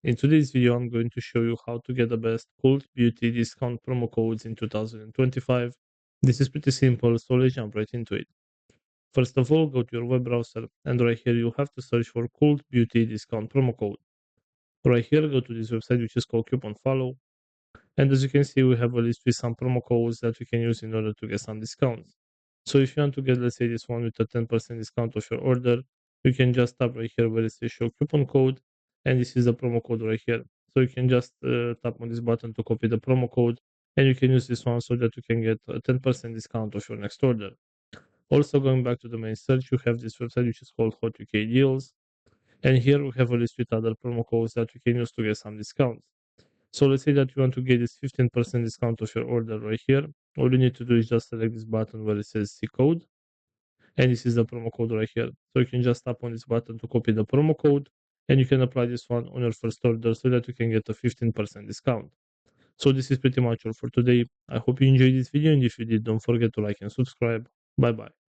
In today's video, I'm going to show you how to get the best cult beauty discount promo codes in 2025. This is pretty simple, so let's jump right into it. First of all, go to your web browser, and right here you have to search for cult beauty discount promo code. Right here, go to this website which is called Coupon Follow, and as you can see, we have a list with some promo codes that we can use in order to get some discounts. So if you want to get, let's say, this one with a 10% discount of your order, you can just tap right here where it says show coupon code, and this is the promo code right here. So you can just tap on this button to copy the promo code, and you can use this one so that you can get a 10% discount of your next order. Also, going back to the main search, you have this website which is called Hot UK Deals, and here we have a list with other promo codes that you can use to get some discounts. So let's say that you want to get this 15% discount of your order right here. All you need to do is just select this button where it says see code, and this is the promo code right here. So you can just tap on this button to copy the promo code, and you can apply this one on your first order so that you can get a 15% discount. So this is pretty much all for today. I hope you enjoyed this video, and if you did, don't forget to like and subscribe. Bye bye.